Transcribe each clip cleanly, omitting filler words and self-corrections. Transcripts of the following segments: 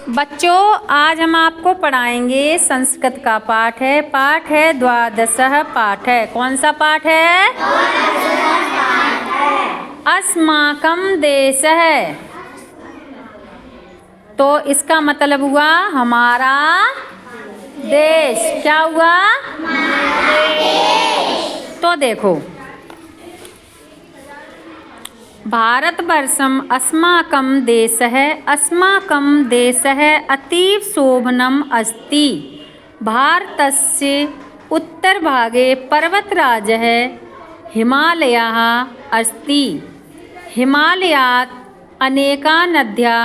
बच्चों, आज हम आपको पढ़ाएंगे संस्कृत का पाठ है द्वादशः पाठ है। कौन सा पाठ है? अस्माकं देशः। तो इसका मतलब हुआ हमारा देश। क्या हुआ? तो देखो, भारतवर्षम अस्माकं देशः। अस्माकं देशः अतीव शोभनम् अस्ति। भारतस्य उत्तरभागे पर्वतराजः हिमालयः अस्ति। हिमालयात् अनेका नद्यः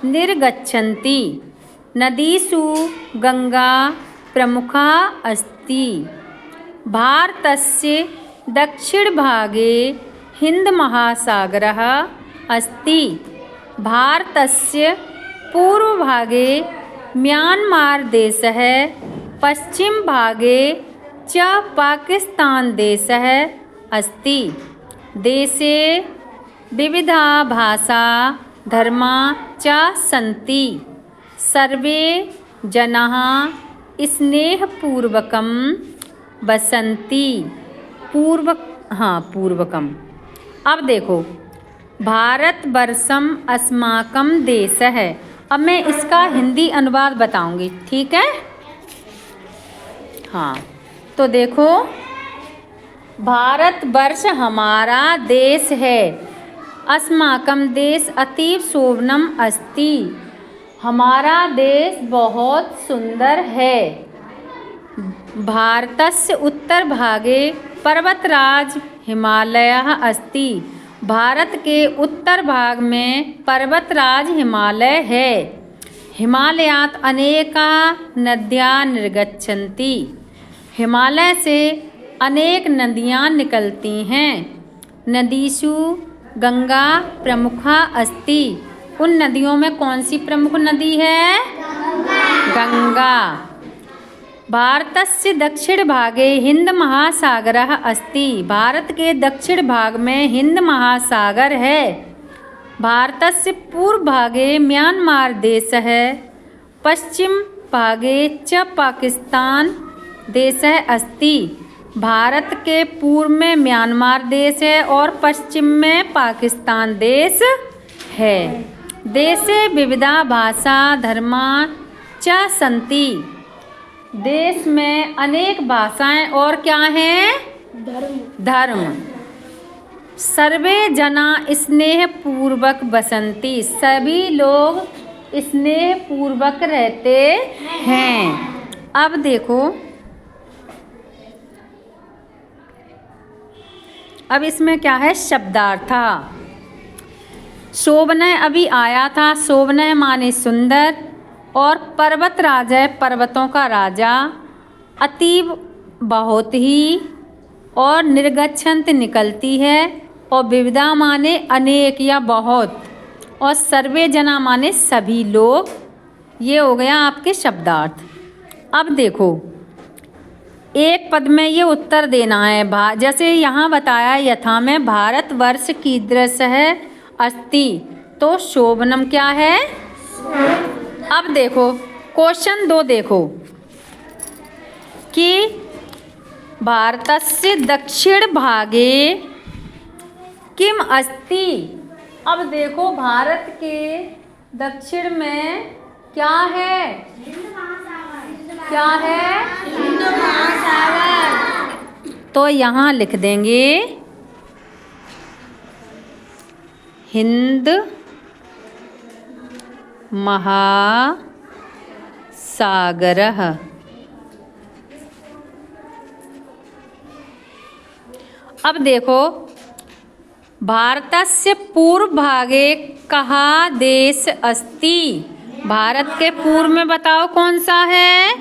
निर्गच्छन्ति। नदीषु गंगा प्रमुखा अस्ति। भारतस्य दक्षिणभागे हिन्दमहासागरः अस्ति। भारतस्य पूर्वभागे म्यांमार देशः, पश्चिमभागे च पाकिस्तान देशः अस्ति। देशे विविधा भाषा धर्मा च सन्ति। सर्वे जनाः स्नेहपूर्वकं वसन्ति। पूर्वकम। अब देखो, भारतवर्षम अस्माकं देशः। अब मैं इसका हिंदी अनुवाद बताऊंगी, ठीक है? हाँ, तो देखो, भारतवर्ष हमारा देश है। अस्माकं देश अतीव शोभनम अस्ति। हमारा देश बहुत सुंदर है। भारतस्य उत्तर भागे पर्वतराज हिमालयः अस्ति। भारत के उत्तर भाग में पर्वतराज हिमालय है। हिमालयात् अनेका नद्याः निर्गच्छन्ति। हिमालय से अनेक नदियाँ निकलती हैं। नदीषु गंगा प्रमुखा अस्ति। उन नदियों में कौन सी प्रमुख नदी है? गंगा। भारतस्य दक्षिण भागे हिंद महासागरः अस्ति। भारत के दक्षिण भाग में हिंद महासागर है। भारतस्य पूर्व भागे म्यांमार देशः, पश्चिम भागे च पाकिस्तान देशः अस्ति। भारत के पूर्व में म्यांमार देश है और पश्चिम में पाकिस्तान देश है। देशे विविधा भाषा धर्मा च सन्ति। देश में अनेक भाषाएं और क्या हैं? धर्म। सर्वे जना स्नेह पूर्वक बसंती। सभी लोग स्नेह पूर्वक रहते हैं। अब देखो, अब इसमें क्या है? शब्दार्थ। शोभनः अभी आया था। शोभनः माने सुंदर, और पर्वत राजा है, पर्वतों का राजा। अतीव बहुत ही, और निर्गच्छन्त निकलती है, और विविधा माने अनेक या बहुत, और सर्वे जना माने सभी लोग। ये हो गया आपके शब्दार्थ। अब देखो, एक पद में ये उत्तर देना है। जैसे यहाँ बताया यथा में भारतवर्ष कीदृशः अस्ति, तो शोभनम क्या है? अब देखो, क्वेश्चन 2 देखो कि भारतस्य दक्षिण भागे किम अस्ति। अब देखो, भारत के दक्षिण में क्या है? क्या है? हिंद महासागर। तो यहाँ लिख देंगे हिंद महासागरः। अब देखो, भारतस्य पूर्व भागे कः देश अस्ति। भारत के पूर्व में बताओ कौन सा है?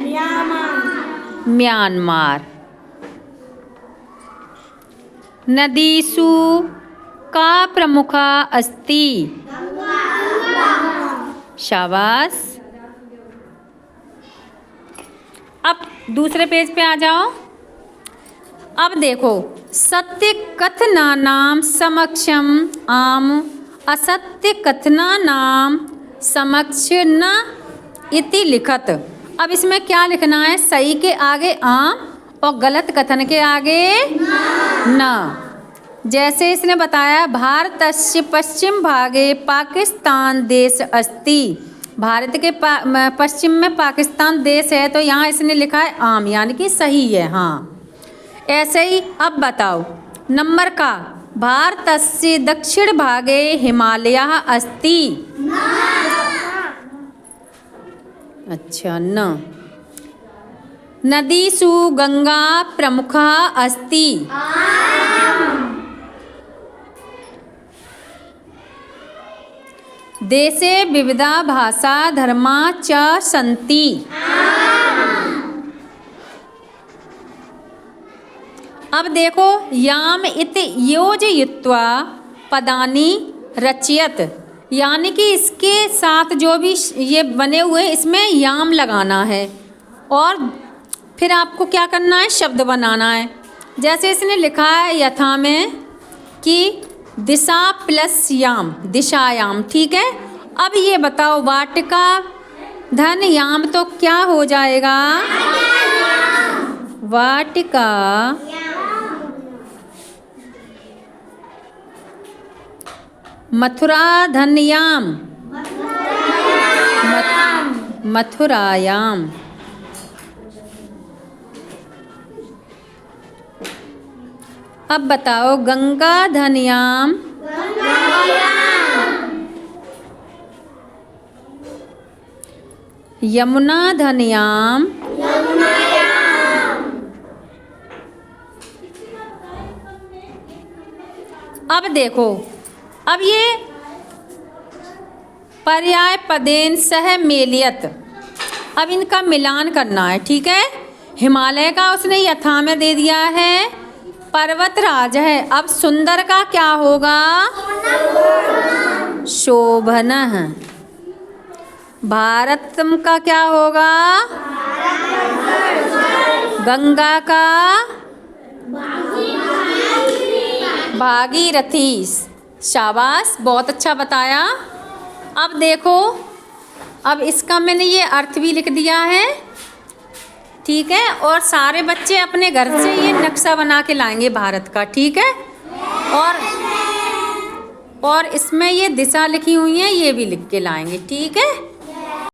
म्यांमार। नदीषु का प्रमुखा अस्ति। शाबाश। अब दूसरे पेज पे आ जाओ। अब देखो, सत्य कथनानां समक्षम आम, असत्य कथनानां समक्ष न इति लिखत। अब इसमें क्या लिखना है? सही के आगे आम और गलत कथन के आगे न। जैसे इसने बताया भारतस्य पश्चिम भागे पाकिस्तान देश अस्ति। भारत के पश्चिम में पाकिस्तान देश है, तो यहाँ इसने लिखा है आम, यानी कि सही है। हाँ, ऐसे ही अब बताओ नंबर का, भारतस्य दक्षिण भागे हिमालयः अस्ति। अच्छा, न। नदीषु गंगा प्रमुखा अस्ति। देशे विविधा भाषा धर्मा च सन्ति। अब देखो याम इति योजयित्वा पदानि रचयत, यानी कि इसके साथ जो भी ये बने हुए इसमें याम लगाना है और फिर आपको क्या करना है? शब्द बनाना है। जैसे इसने लिखा है यथा में कि दिशा प्लस याम, दिशायाम, ठीक है। अब ये बताओ वाटिका धन याम तो क्या हो जाएगा? वाटिका मथुरा धन्याम, मथुरायाम। अब बताओ गंगा धन्याम यमुना धन्याम अब देखो, अब ये पर्याय पदेन सह मेलियत, अब इनका मिलान करना है, ठीक है। हिमालय का उसने यथा में दे दिया है, पर्वत राज है। अब सुंदर का क्या होगा? शोभनः। भारतम का क्या होगा? गंगा का भागीरथी। शाबाश, बहुत अच्छा बताया। अब देखो, अब इसका मैंने ये अर्थ भी लिख दिया है, ठीक है। और सारे बच्चे अपने घर से ये नक्शा बना के लाएंगे भारत का, ठीक है। और इसमें ये दिशा लिखी हुई है, ये भी लिख के लाएंगे, ठीक है।